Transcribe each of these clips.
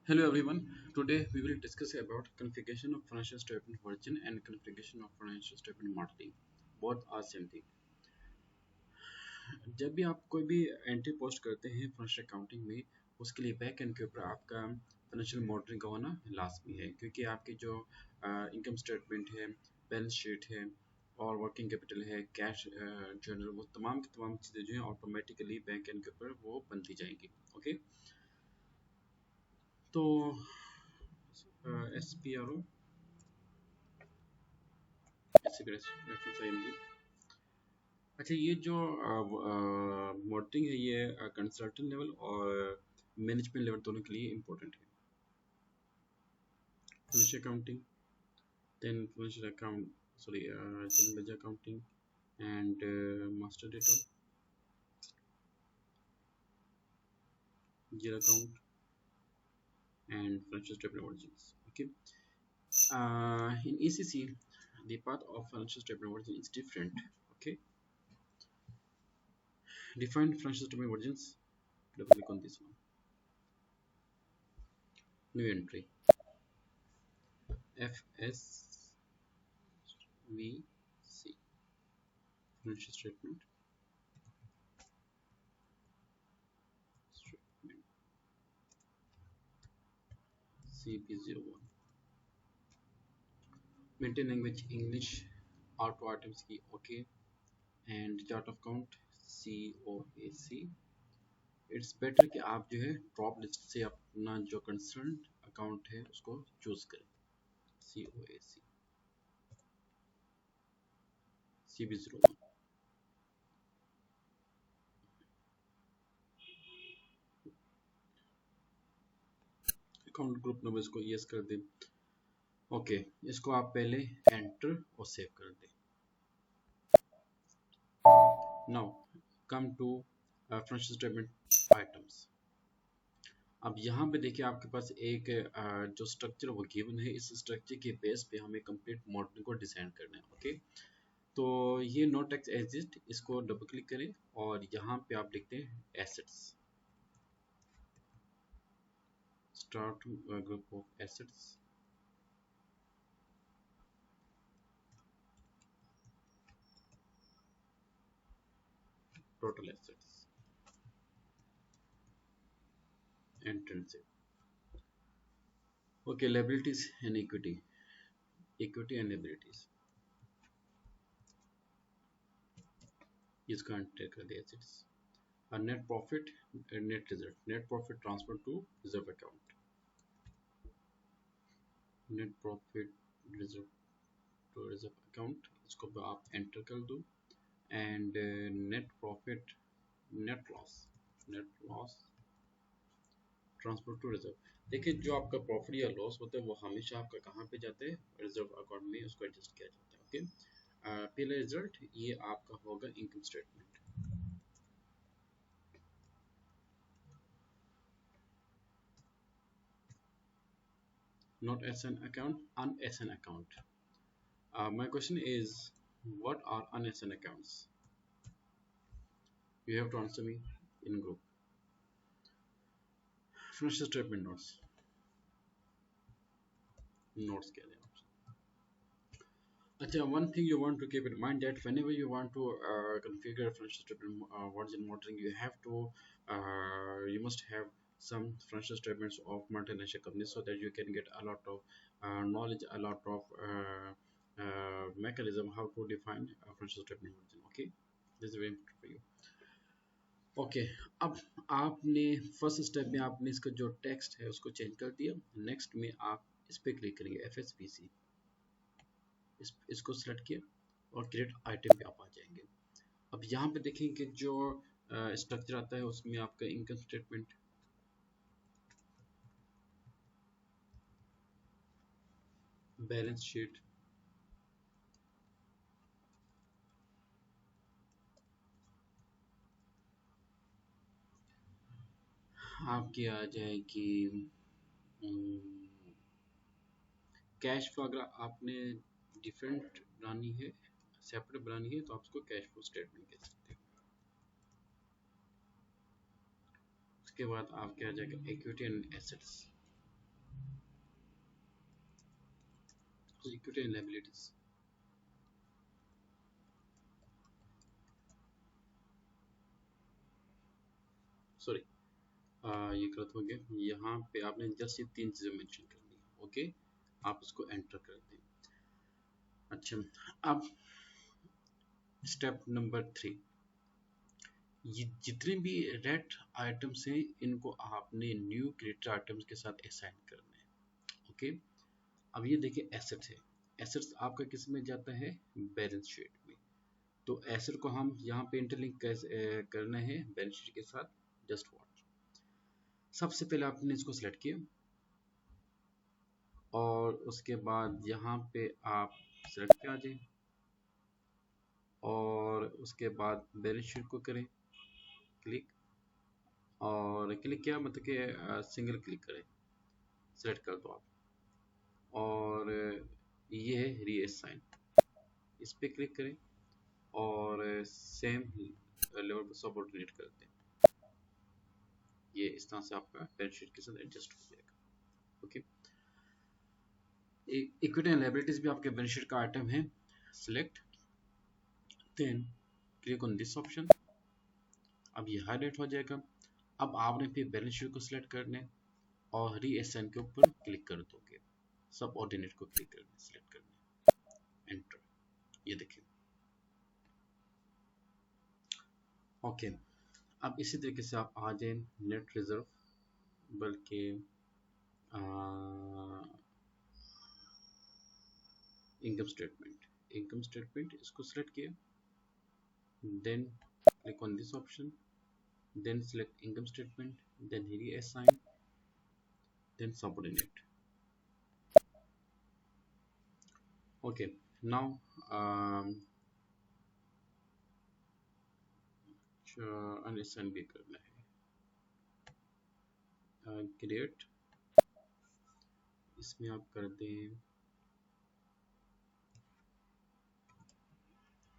Hello everyone. Today we will discuss about configuration of financial statement version and configuration of financial statement modeling. Both are same thing. जब भी आप कोई भी entry post करते हैं financial accounting में उसके लिए बैक एंड के ऊपर आपका फाइनेंशियल मॉडलिंग का होना लाजमी है क्योंकि आपके जो इनकम स्टेटमेंट है, बैलेंस शीट है और वर्किंग कैपिटल है, कैश जर्नल, वो तमाम की तमाम चीज़ें जो हैं ऑटोमेटिकली बैंक एंड के ऊपर वो बनती जाएंगी। ओके, तो एस पी आर ओ ऐसे रेफरेंस आएंगी। अच्छा, ये जो मॉडलिंग है ये कंसल्टेंट लेवल और मैनेजमेंट लेवल दोनों के लिए इम्पोर्टेंट है। Financial accounting, then financial account, sorry general ledger accounting and master data, zero account and financial statement origins. Okay, in ECC, the path of financial statement origin is different. Okay, define financial statement origins. Double click on this one. New entry. FSVC financial statement. CP01. Maintain language English. Auto items की OK and chart of count COAC. It's better कि आप जो है drop list से अपना जो concern account है उसको चूज करें। COAC CB01 account group number इसको यस कर दें। ओके, इसको आप पहले एंटर और सेव कर दें। Now come to financial statement items. अब यहाँ पे देखिए आपके पास एक जो स्ट्रक्चर वो गिवन है, इस स्ट्रक्चर के बेस पे हमें कंप्लीट मॉडल को डिजाइन करना है। ओके, तो ये नो टेक्स्ट एग्जिस्ट, इसको डबल क्लिक करें और यहाँ पे आप लिखते हैं assets, start group of assets, total assets, entrance. Okay, liabilities and equity, equity and liabilities, इसका एंटर कर दिया assets. Net profit, net reserve, net profit transfer to reserve account, net profit reserve to reserve account, इसको आप enter कर दो। And net profit, net loss, net loss transfer to reserve. देखिए जो आपका प्रॉफिट या लॉस होता है वो हमेशा आपका कहाँ पे जाता है, रिजर्व अकाउंट में उसको एडजस्ट किया जाता है। ओके, पहला रिजल्ट ये आपका होगा income statement. Not as an account, un-SN account. My question is, what are un-SN accounts? You have to answer me in group. Financial statement notes. Notes के लिए option. अच्छा, one thing you want to keep in mind that whenever you want to configure financial statement version modeling, you must have some financial statements of multinational companies so that you can get a lot of knowledge, a lot of mechanism how to define financial statement version. Okay, this is very important for you. Okay, अब आपने first step में आपने इसका जो text है उसको change कर दिया। नेक्स्ट में आप इस पे क्लिक करेंगे FSPC, इसको सेलेक्ट किया और क्रिएट आइटम पे आप आ जाएंगे। अब यहाँ पे देखेंगे कि जो स्ट्रक्चर आता है उसमें आपका इनकम स्टेटमेंट, बैलेंस शीट, आपकी आ जाएगी कैश फ्लो। अगर आपने डिफरेंट बनानी है, सेपरेट बनानी है तो आप उसको कैश फ्लो स्टेटमेंट कह सकते हैं। उसके बाद आपके आ जाएगा equity and assets, equity and liabilities, sorry, ये गलत हो गया। यहाँ पे आपने जस्ट ये तीन चीज़ें मेंशन कर दी, ओके, आप इसको एंटर कर दें। अच्छा, अब स्टेप नंबर 3, ये जितने भी रेड आइटम्स हैं इनको आपने न्यू क्रिएटेड आइटम्स के साथ असाइन करना है, ओके। अब ये देखिए एसेट्स है, एसेट्स आपका किस में जाता है, बैलेंस शीट में। तो एसेट को हम यहाँ पे इंटरलिंक कैसे करना है बैलेंस शीट के साथ, जस्ट वॉच। सबसे पहले आपने इसको सिलेक्ट किया और उसके बाद यहाँ पे आप सिलेक्ट पे आ जाए और उसके बाद बैलेंस शीट को करें क्लिक, और क्लिक किया मतलब कि सिंगल क्लिक करें, सिलेक्ट कर दो आप, और ये है रीअसाइन, इस पे क्लिक करें और सेम लेवल पर सबऑर्डिनेट कर दें। ये इस तरह से आपका बैलेंस शीट के साथ एडजस्ट हो जाएगा, ओके। इक्विटी एंड लायबिलिटीज भी आपके बैलेंस शीट का आइटम है, select, then click on this option, अब ये हाईलाइट हो जाएगा। अब आपने फिर बैलेंस शीट को सिलेक्ट करना है और रीअसाइन के ऊपर क्लिक कर दोगे, सब ऑर्डिनेट को क्लिक करना, सिलेक्ट करना, एंटर, ये देखिए, ओके। अब इसी तरीके से आप आ जाए नेट रिजर्व, बल्कि इनकम स्टेटमेंट, इनकम स्टेटमेंट इसको सिलेक्ट किया, then click on this option, then select income statement, then reassign, then subordinate, okay। Now unassign भी करना है, क्रिएट, इसमें आप कर दें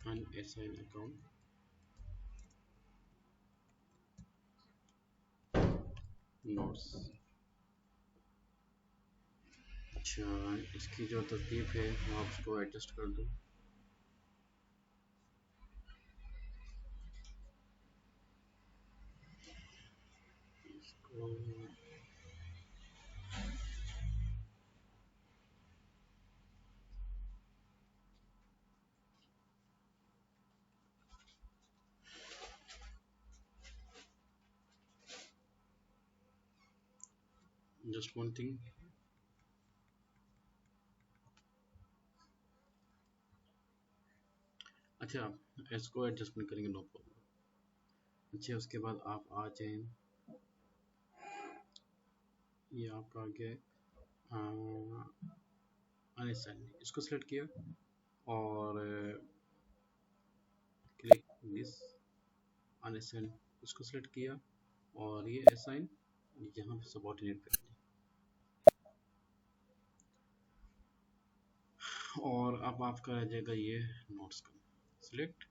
अनअसाइन अकाउंट, नोट्स। अच्छा, इसकी जो तरतीब है वो आप उसको एडजस्ट कर दो, इसको जस्ट वन थिंग, अच्छा इसको एडजस्टमेंट करेंगे, नो प्रॉब्लम। अच्छा, उसके बाद आप आ जाए, ये आपका आ गया अनअसाइन, इसको सेलेक्ट किया और क्लिक दिस अनअसाइन, इसको सेलेक्ट किया और ये असाइन यहाँ पे सबऑर्डिनेट कर दिया, और अब आपका आ जाएगा ये नोट्स का, सिलेक्ट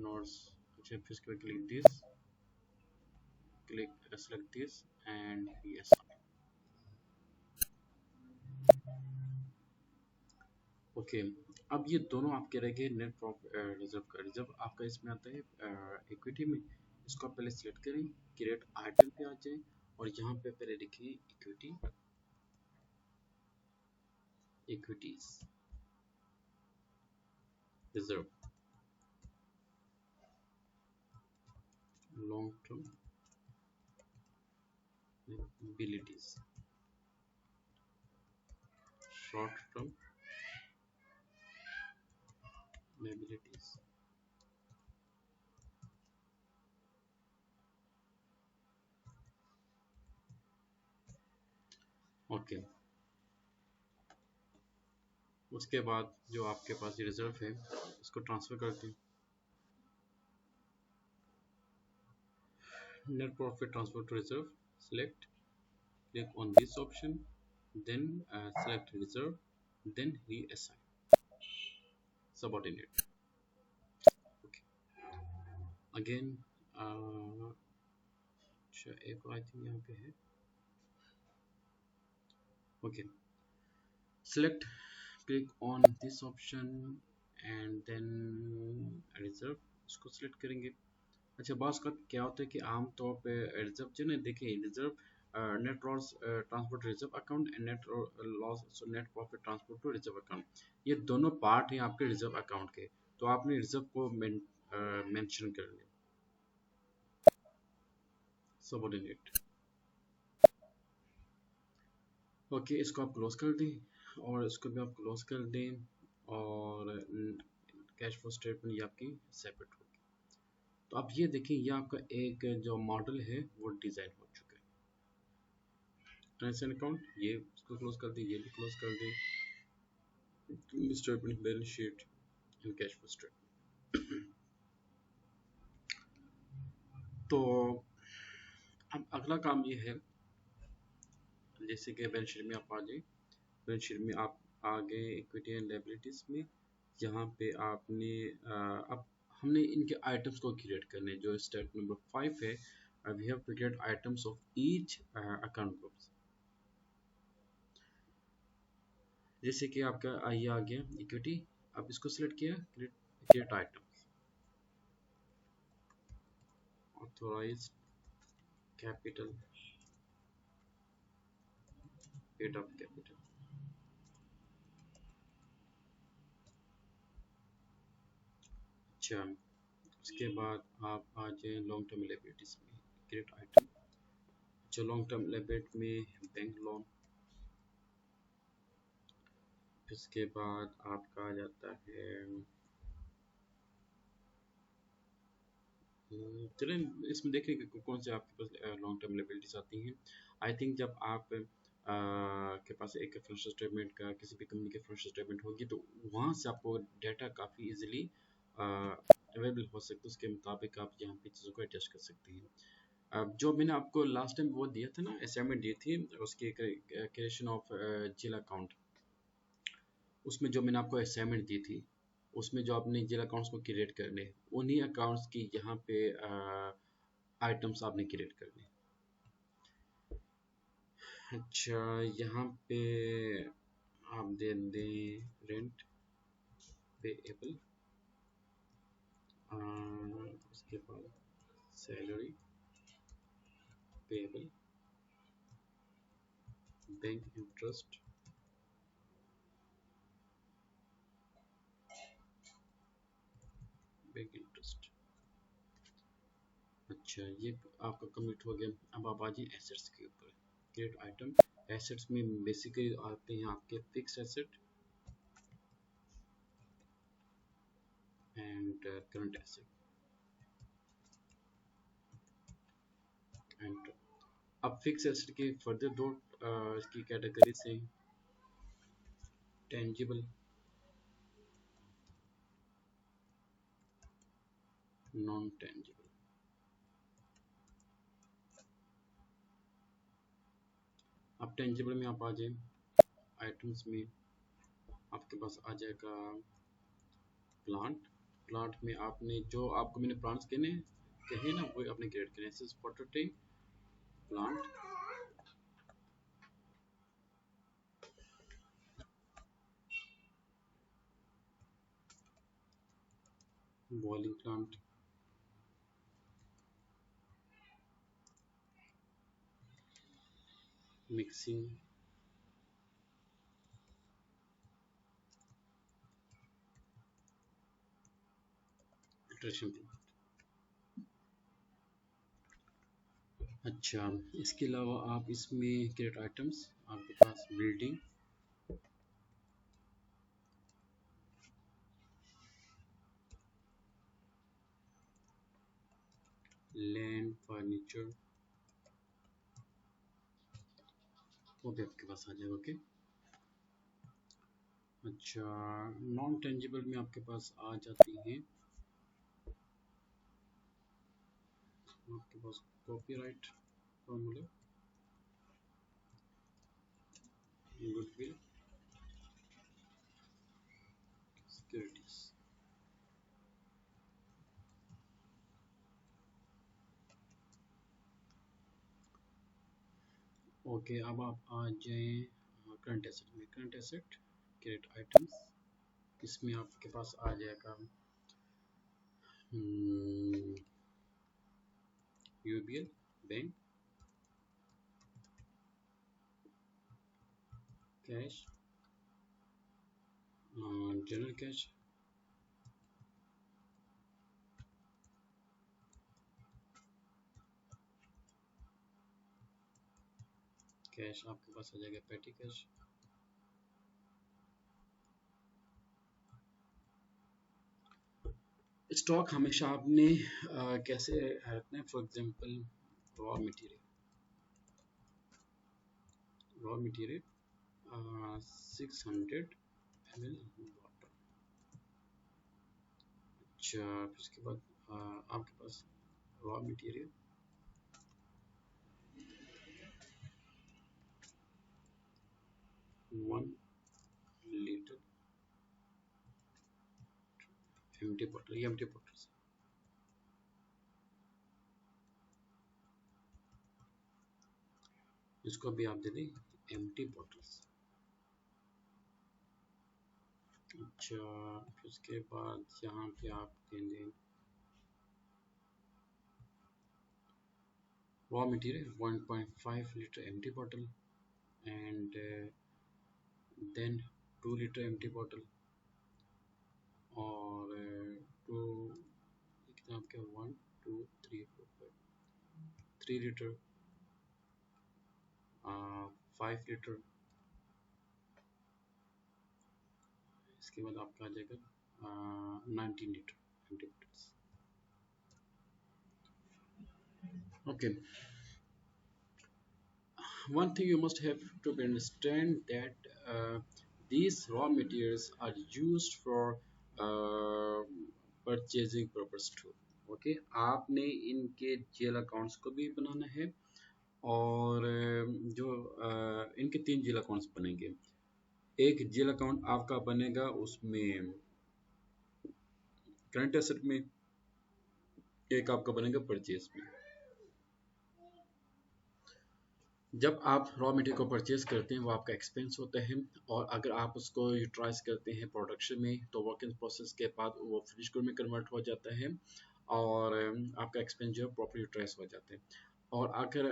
नोट्स। अच्छा, फिर इसके बाद click this, click select this and yes, okay. अब ये दोनों आपके रह गए नेट प्रॉफिट रिजर्व का, रिजर्व आपका इसमें आता है इक्विटी में, इसको आप पहले सिलेक्ट करें, क्रिएट आइटम पे आ जाए और यहाँ पे पहले लिखें equity, equities reserve, long term liabilities, short term liabilities, okay. उसके बाद जो आपके पास रिजर्व है इसको ट्रांसफर करते हैं, net profit transfer to reserve, select, click on this option, then select reserve, then reassign subordinate, okay। Again अच्छा, एक और आई थिंक यहाँ पे है, okay. Select click on this option and then reserve इसको सिलेक्ट करेंगे। अच्छा बात का क्या होता है कि आमतौर पे रिजर्व जो ना देखिए reserve net loss transport reserve account and net loss net profit transport to reserve account, ये दोनों पार्ट हैं आपके रिजर्व अकाउंट के। तो आपने रिजर्व को मेंशन कर लिया सबऑर्डिनेट। ओके इसको आप क्लोज कर दें और इसको भी आप क्लोज कर दें और कैश फ्लो स्टेटमेंट ये आपकी सेपरेट होगी। तो अब ये देखिए ये आपका एक जो मॉडल है वो डिज़ाइन हो चुका है। ट्रांजेक्शन अकाउंट ये इसको क्लोज कर दें, ये भी क्लोज कर दें, statement balance sheet and cash flow statement. तो अब अगला काम ये है जैसे कि बैलेंस शीट में आप आ जाए, बैलेंस शीट में आप आ गए इक्विटी एंड लायबिलिटीज में। यहाँ पे आपने अब हमने इनके आइटम्स को क्रिएट करने जो स्टेप नंबर 5 है, we have to create items of each account groups. जैसे कि आपका ये आ गया इक्विटी, आप इसको सिलेक्ट किया create items, authorise capital, paid up capital. अच्छा उसके बाद आप आ जाए लॉन्ग टर्म लायबिलिटीज में क्रिएट आइटम। जो लॉन्ग टर्म लायबिलिटी में बैंक लोन, उसके बाद आपका आ जाता है चलें इसमें देखें कि कौन से आपके पास लॉन्ग टर्म लायबिलिटीज आती हैं। आई थिंक जब आप के पास एक फाइनेंशियल स्टेटमेंट का किसी भी कंपनी के फाइनेंशियल स्टेटमेंट होगी तो वहाँ से आपको डाटा काफ़ी इजीली अवेलेबल हो सकता है, उसके मुताबिक आप यहाँ पे चीज़ों को एडजस्ट कर सकते हैं। अब जो मैंने आपको लास्ट टाइम वो दिया था ना असाइनमेंट दी थी उसकी क्रिएशन ऑफ जिला अकाउंट, उसमें जो मैंने आपको असाइनमेंट दी थी उसमें जो आपने जिला अकाउंट्स को क्रिएट करने उन्हीं अकाउंट्स की यहाँ पे आइटम्स आपने क्रिएट करने। अच्छा यहाँ पे आप दे दें रेंट पेएबल, उसके बाद salary payable, bank interest, bank interest. अच्छा ये आपका कमिट हो गया। अब आप आ जाइए एसेट्स के ऊपर क्रिएट आइटम। एसेट्स में बेसिकली आते हैं आपके fix asset and current asset and अब फिक्स एसेट के फर्दर दो इसकी कैटेगरीज हैं टेंजिबल, नॉन टेंजिबल। अब टेंजिबल में आप आ जाए आइटम्स में आपके पास आ जाएगा प्लांट। प्लांट में आपने जो आपको मैंने प्लांट्स कहने कहे ना वो आपने क्रिएट करने हैं prototype plant, boiling plant, mixing, filtration. अच्छा इसके अलावा आप इसमें क्रिएट आइटम्स आपके पास बिल्डिंग, लैंड, फर्नीचर, वो भी आपके पास आ जाएगा। ओके अच्छा नॉन टेंजिबल में आपके पास आ जाती हैं आपके पास copyright formula, goodwill, securities. Okay अब आप आ जाएं करंट एसेट में। करंट एसेट क्रेडिट आइटम्स, इसमें आपके पास आ जाएगा UBL bank, cash, general cash, cash आपके पास आ जाएगा पेटी कैश, स्टॉक हमेशा आपने कैसे रखना है, for example raw material, raw material 600 ml water. अच्छा, फिर उसके बाद आपके पास raw material 1 litre empty bottle, ये एम्प्टी बॉटल, इसको भी आप दे दें एम्प्टी बॉटल्स। अच्छा, फिर उसके बाद यहाँ पे आप देंगे raw material 1.5 litre empty bottle and then 2 litre empty bottle और 2 कितना आपके 1 2 3 4 5 3 लीटर 5 लीटर, इसके बाद आपका आ जाएगा 19 litre empty bottles। Okay, one thing you must have to understand that these raw materials are used for uh, purchasing purpose too। Okay, आपने इनके jail accounts को भी बनाना है और जो इनके 3 जेल अकाउंट्स बनेंगे। एक जेल अकाउंट आपका बनेगा उसमें करंट एसेट में, एक आपका बनेगा परचेज में। जब आप रॉ मटेरियल को परचेज करते हैं वो आपका एक्सपेंस होता है, और अगर आप उसको यूटिलाइज करते हैं प्रोडक्शन में तो वर्क इन प्रोसेस के बाद वो फिनिश गुड में कन्वर्ट हो जाता है और आपका एक्सपेंस जो है प्रॉपर यूटिलाइज हो जाता है। और अगर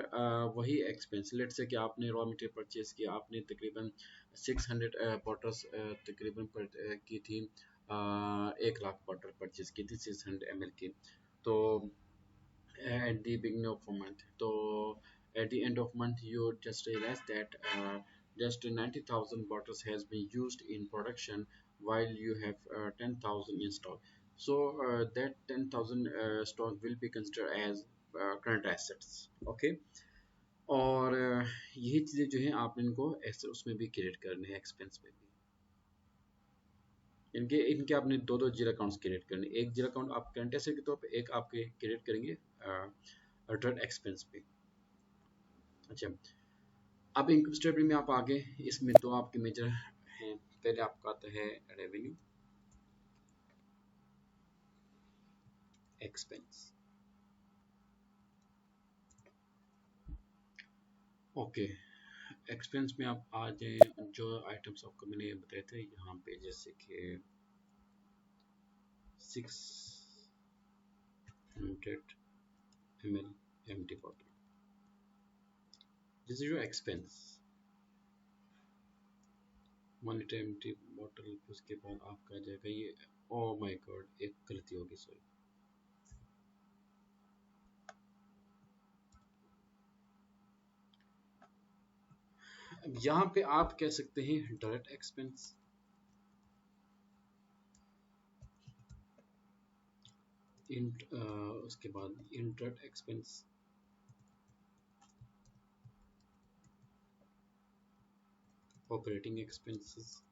वही एक्सपेंस लेट से कि आपने रॉ मटेरियल परचेज किया, आपने तकरीबन 600 बॉटल्स तकरीबन की थी, 1 लाख बॉटल परचेज की थी 600 ml की, तो at the beginning of a month, so at the end of month you just realize that just 90,000 bottles has been used in production while you have 10,000 in stock, so that 10,000 stock will be considered as current assets। okay, और यही चीज़ें जो हैं आप इनको ऐसे उसमें भी क्रिएट करने हैं, एक्सपेंस में भी। इनके इनके आपने दो दो जीरो अकाउंट्स क्रिएट करने, एक जीरो अकाउंट आप करंट एसेट के तौर पे, एक आपके क्रिएट करेंगे डायरेक्ट एक्सपेंस पे। अच्छा, अब इनकम स्टेटमेंट में आप आगे, इसमें दो आपके मेजर हैं। पहले आपका आता है रेवेन्यू, एक्सपेंस। ओके, एक्सपेंस में आप आ जाए, जो आइटम्स आपको मैंने बताए थे यहाँ पे, जैसे कि 600 ml empty bottle, this is your expense, 1 litre empty bottle. उसके बाद आपका आ जाएगा ये, ओ माय गॉड एक गलती होगी, सॉरी, यहाँ पे आप कह सकते हैं डायरेक्ट एक्सपेंस, उसके बाद इनडायरेक्ट एक्सपेंस, ऑपरेटिंग एक्सपेंसेस,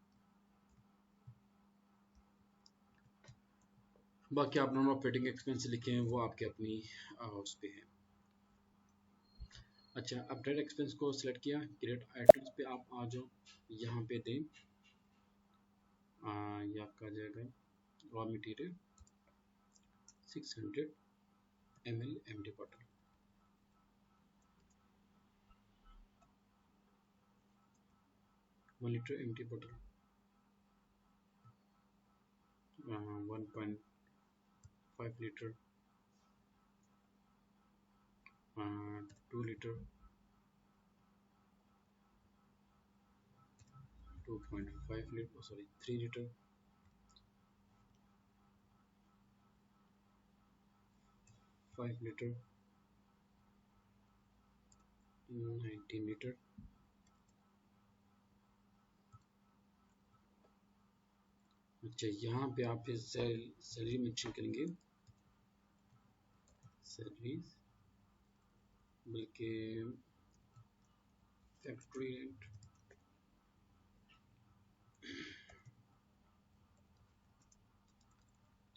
बाकी आप नॉन ऑपरेटिंग एक्सपेंस लिखे हैं वो आपके अपनी उस पे है। अच्छा, अब डायरेक्ट एक्सपेंस को सिलेक्ट किया, क्रिएट आइटम्स पे आप आ जाओ, यहाँ पे दें ये आपका आ जाएगा raw material 600 ml empty bottle, 1 litre empty bottle, 1.5 liter, 2 liter, 2.5 liter, sorry, 3 liter, 5 liter, 19 liter। अच्छा, यहाँ पे आप फिर सैलरी मेंशन करेंगे, सैलरी बल्कि factory rent,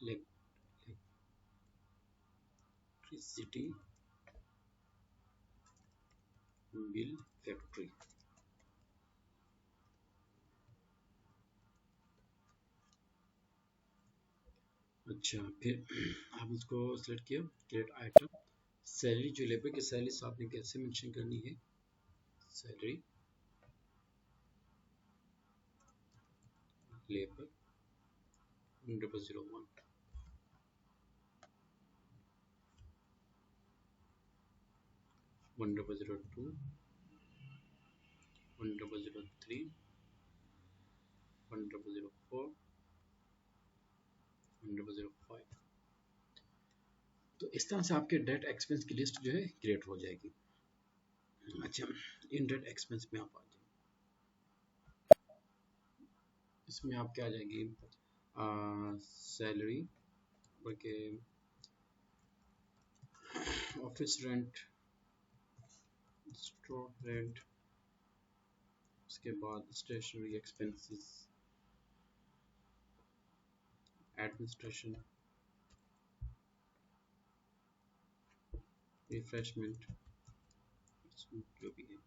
electricity bill factory. अच्छा, फिर आप इसको सेलेक्ट किया, क्रिएट आइटम, सैलरी जो लेबर की सैलरी आपने कैसे मेंशन करनी है, सैलरी लेबर 1001, 1002, 1003, 1004, 1005। तो इस तरह से आपके डायरेक्ट एक्सपेंस की लिस्ट जो है क्रिएट हो जाएगी। अच्छा, इनडायरेक्ट एक्सपेंस में आप आ जाएंगे, इसमें आप क्या आ जाएंगे, सैलरी बल्कि ऑफिस रेंट, स्टोर रेंट, उसके बाद स्टेशनरी एक्सपेंसेस, एडमिनिस्ट्रेशन, रिफ्रेशमेंट, जो भी है।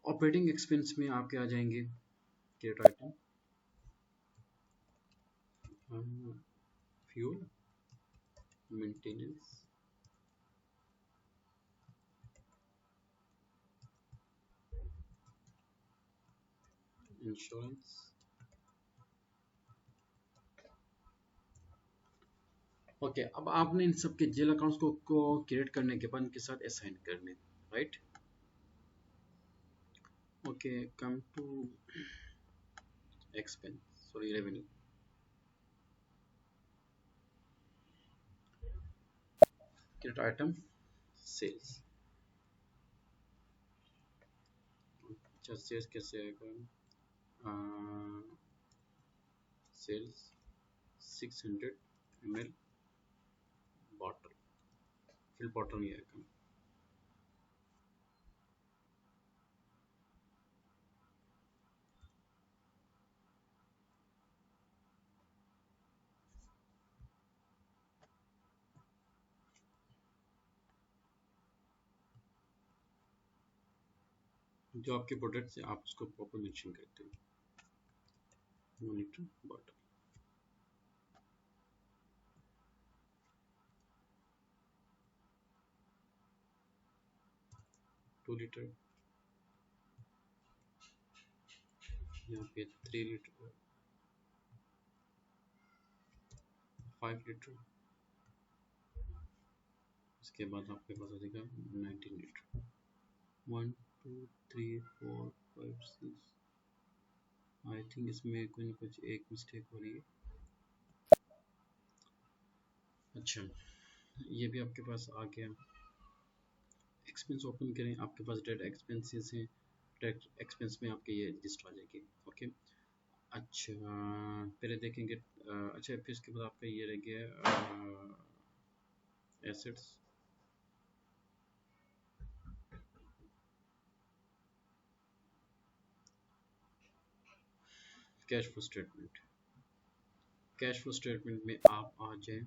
ऑपरेटिंग एक्सपेंस में आप क्या आ जाएंगे, create item, fuel, maintenance, insurance. Okay, अब आपने इन सब के जेल अकाउंट्स को क्रिएट करने के बाद इनके साथ असाइन करने, right. Okay, come to expense, sorry, revenue, create item, sales. अच्छा, सेल्स कैसे आएगा, sales 600 ml bottle, fill bottle नहीं आएगा। जो आपके प्रोडक्ट से आप उसको प्रॉपर मेंशन करते हैं, 1 liter बॉटल, 2 liter, यहाँ पे 3 liter, 5 liter, इसके बाद आपके पास आ जाएगा 19 liter, 1 2 3 4 5 6। आई थिंक इसमें कुछ ना कुछ एक मिस्टेक हो रही है। अच्छा, ये भी आपके पास आ गया। एक्सपेंस ओपन करें, आपके पास डायरेक्ट एक्सपेंसेस हैं, डायरेक्ट एक्सपेंस में आपके ये लिस्ट आ जाएगी। ओके, अच्छा, पहले देखेंगे, अच्छा फिर इसके बाद आपका ये रह गया assets, cash flow statement. Cash flow statement में आप आ जाएं,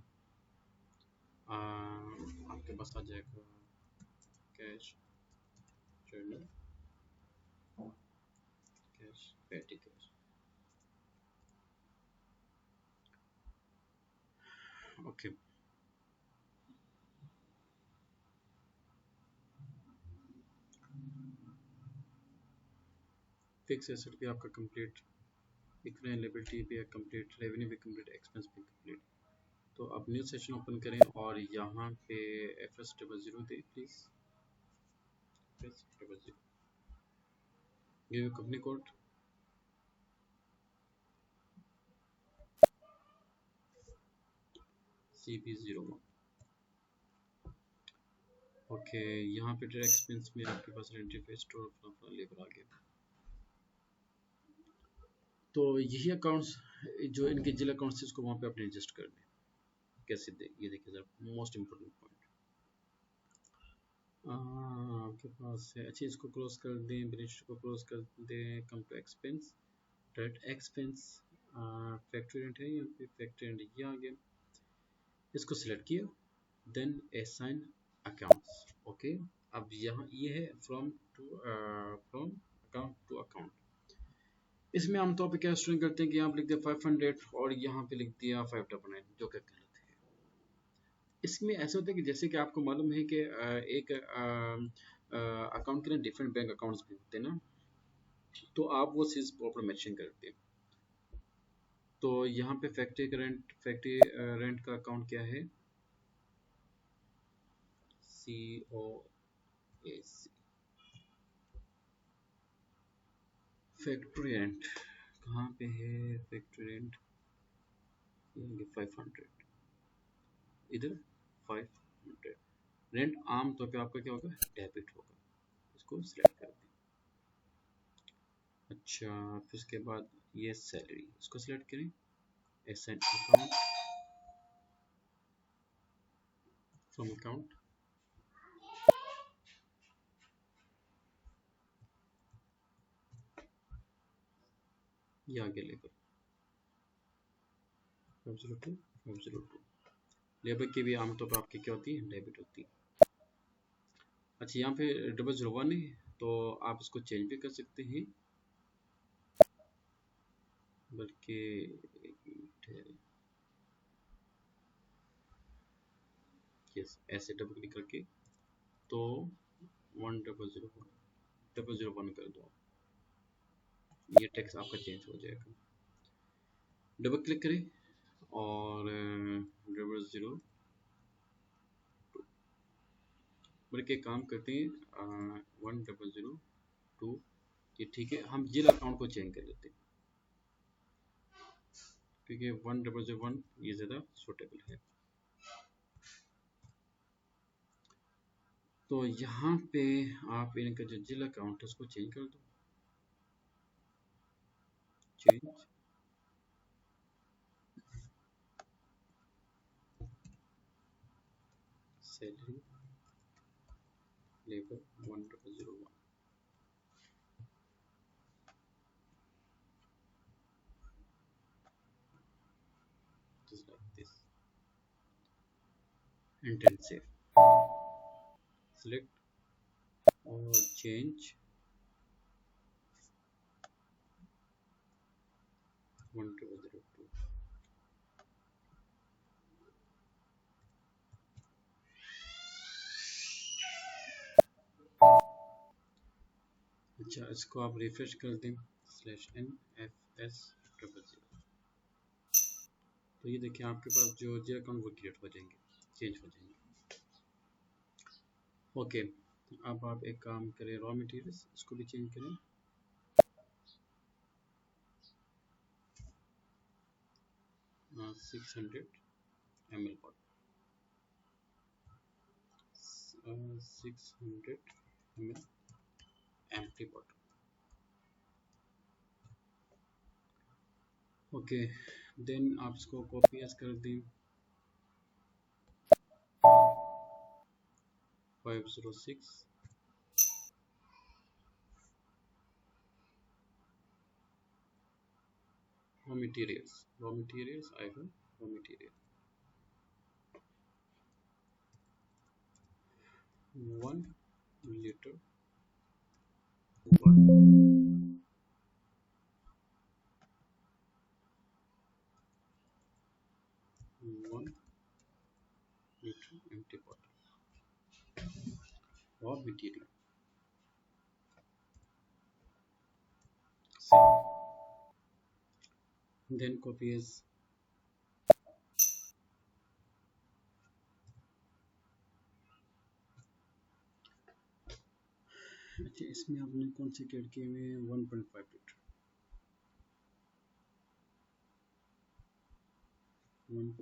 आपके पास आ जाएगा कैश जर्नल, कैश, पेटी कैश। ओके, फिक्स एसेट भी आपका कंप्लीट इतना लायबिलिटी भी है कंप्लीट, रेवेन्यू भी कंप्लीट, एक्सपेंस भी कंप्लीट। तो अब न्यू सेशन ओपन करें और यहाँ पे FS00 they please, FS00, give company code CB01। Okay, यहाँ पे डायरेक्ट एक्सपेंस में आपके पास रेंट पे स्टोर अपना लेबर आ गया। तो यही अकाउंट्स जो इनके जिला अकाउंट्स इसको वहाँ पे अपने एडजस्ट कर दें। कैसे दे, ये देखिए जरा मोस्ट इम्पोर्टेंट पॉइंट आपके पास है। अच्छा, इसको क्लोज कर दें, ब्रिज को क्लोज कर दें, come to expense, direct expense, factory rent है यहाँ पे, फैक्ट्री रेंट ये आ गया, इसको सिलेक्ट किया, देन असाइन अकाउंट्स। ओके, अब यहाँ ये है फ्रॉम अकाउंट टू अकाउंट। इसमें आमतौर पे क्या स्टोरिंग करते हैं कि यहाँ पे लिख दिया 500 और यहाँ पे लिख दिया 599, जो कि गलत है। इसमें ऐसा होता है कि जैसे कि आपको मालूम है कि एक अकाउंट के ना डिफरेंट बैंक अकाउंट्स भी होते हैं ना, तो आप वो चीज़ प्रॉपर मैचिंग करते हैं। तो यहाँ पे फैक्ट्री रेंट का अकाउंट क्या है, COAC, फैक्ट्री रेंट कहाँ पे है, फैक्ट्री रेंट 500, इधर 500। रेंट आम तौर पे आपका क्या होगा, डेबिट होगा, इसको सिलेक्ट कर दें। अच्छा, फिर उसके बाद ये सैलरी, इसको सिलेक्ट करें, S an account, from account, ये आगे लेबर 502 502। लेबर की भी आमतौर पर आपकी क्या होती है, डेबिट होती है। अच्छा, यहाँ पे 001 है, तो आप इसको चेंज भी कर सकते हैं, बल्कि एक मिनट है, यस, ऐसे डबल क्लिक करके, तो 1001 कर दो, ये टेक्स्ट आपका चेंज हो जाएगा। डबल क्लिक करें और 002, बल्कि एक काम करते हैं, 1002, ये ठीक है, हम जिला अकाउंट को चेंज कर लेते हैं, क्योंकि 1001 ये ज़्यादा सूटेबल है। तो यहाँ पे आप इनका जो जिला अकाउंट है उसको चेंज कर दो, change salary labour 1001, just like this, intensive, select और change 1002। अच्छा, इसको आप रिफ्रेश कर दें, /NFS00, तो ये देखिए आपके पास जो जी अकाउंट वो क्रिएट हो जाएंगे, चेंज हो जाएंगे। ओके, अब आप एक काम करें, रॉ मटेरियल्स इसको भी चेंज करें, 600 ml bottle, 600 ml empty bottle. Okay, then आप इसको कॉपी एज कर दें, 506, रॉ मटेरियल्स आएगा, raw material 1 litre, 1 litre empty bottle, raw material, then copy as. अच्छा, इसमें आपने कौन से कैड किए हुए हैं? 1.5 लीटर। 1.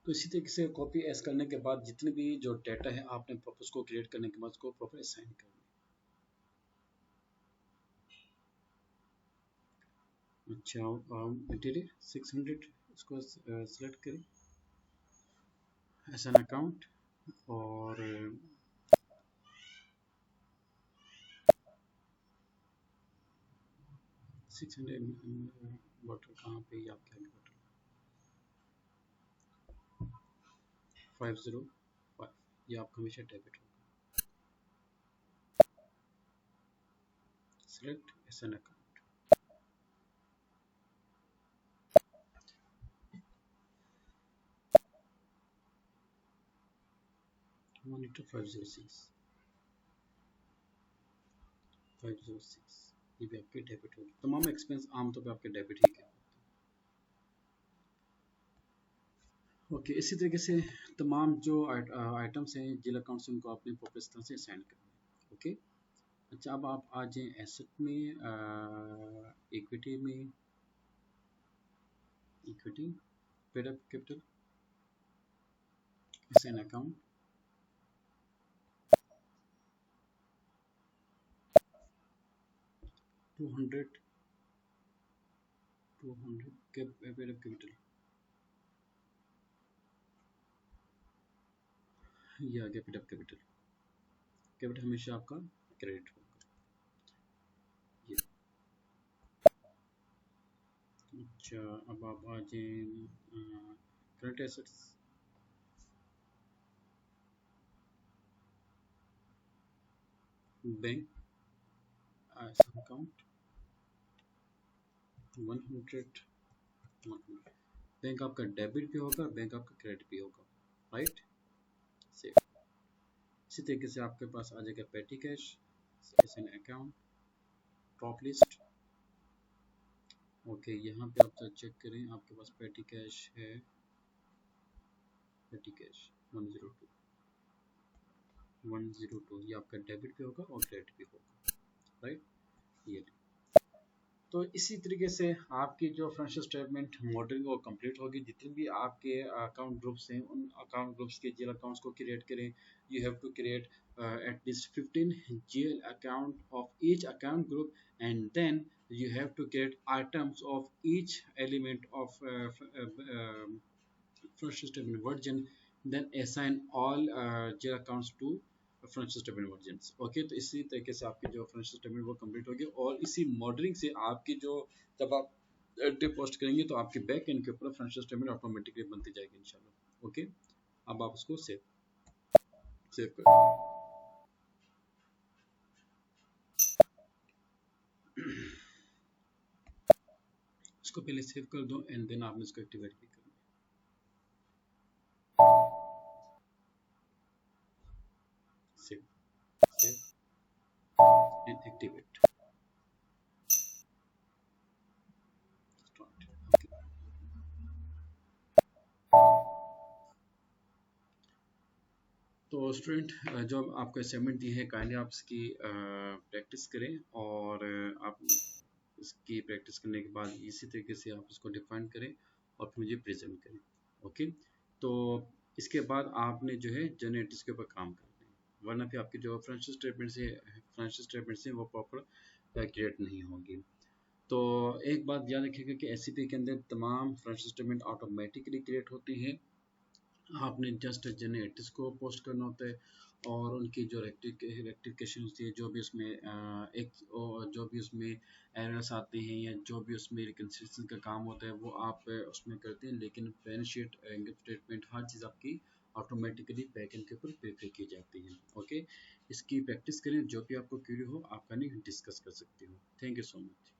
तो इसी तरीके से कॉपी एस करने के बाद जितने भी जो डाटा है आपने प्रॉपर उसको क्रिएट करने के बाद उसको प्रॉपर असाइन करना है। अच्छा, मटेरियल 600 इसको सेलेक्ट करें एस एन अकाउंट, और 600 बॉटल कहाँ पे ये आपके बॉटल 505, ये आपका हमेशा डेबिट होगा। Select S an account, monitor 506 ये भी आपके डेबिट होगी। तमाम एक्सपेंस आमतौर पे आपके डेबिट ही के। ओके, इसी तरीके से तमाम जो आइटम्स हैं जिल अकाउंट से उनको आपने प्रॉपर इस तरह से सेंड करना है। ओके। अच्छा, अब आप आ जाएँ एसेट में, equity paid up capital an account 200 paid up capital, ये आ गया पेड अप कैपिटल। कैपिटल हमेशा आपका क्रेडिट होगा ये। अच्छा, अब आप आ जाएँ current assets, bank account 100, bank आपका डेबिट भी होगा, बैंक आपका क्रेडिट भी होगा, राइट। सेफ। इसी तरीके से आपके पास आ जाएगा पेटी cash S an account, top list. Okay, यहाँ पे आप चेक करें, आपके पास पेटी कैश है, पेटी कैश 102 ये आपका डेबिट भी होगा और क्रेडिट भी होगा, राइट। ये तो इसी तरीके से आपकी जो फाइनेंशियल स्टेटमेंट मॉडलिंग वो कंप्लीट होगी। जितने भी आपके अकाउंट ग्रुप्स हैं उन अकाउंट ग्रुप्स के जीएल अकाउंट्स को क्रिएट करें। You have to create at least 15 GL account of each account group, and then you have to create items of each element of financial statement version, then assign all GL accounts to financial statement versions। Okay, तो इसी तरीके से आपकी जो financial statement वो complete होगी, और इसी मॉडलिंग से आपकी जो जब आप एंट्री पोस्ट करेंगे तो आपके बैक एंड के ऊपर फाइनेंशियल स्टेटमेंट ऑटोमेटिकली बनती जाएगी इंशाल्लाह। ओके, अब आप उसको सेव कर, इसको पहले सेव कर दो एंड देन आपने इसको एक्टिवेट भी करना है। Save and activate start. तो स्टूडेंट, जो आपको असाइनमेंट दी है काइंडली आप इसकी प्रैक्टिस करें, और आप इसकी प्रैक्टिस करने के बाद इसी तरीके से आप इसको डिफाइन करें और फिर मुझे प्रेजेंट करें। ओके, तो इसके बाद आपने जो है जनरेटिव के ऊपर काम करना है, वरना फिर आपकी जो फाइनेंशियल स्टेटमेंट्स हैं वो प्रॉपर क्रिएट नहीं होगी। तो एक बात याद रखिएगा कि एससीपी के अंदर तमाम फाइनेंशियल स्टेटमेंट ऑटोमेटिकली क्रिएट होती हैं। आपने जस्ट जनरेटर्स को पोस्ट करना होता है, और उनकी जो रेक्टिफिकेशन होती है, जो भी उसमें जो भी उसमें एरर्स आते हैं या जो भी उसमें रिकन्सिलेशन का काम होता है वो आप उसमें करते हैं। लेकिन बैलेंस शीट, इनकम स्टेटमेंट, हर चीज़ आपकी ऑटोमेटिकली बैक एंड के ऊपर प्रिपेयर की जाती है। ओके, इसकी प्रैक्टिस करें, जो भी आपको क्यूरी हो आप कहीं डिस्कस कर सकते हो। Thank you so much.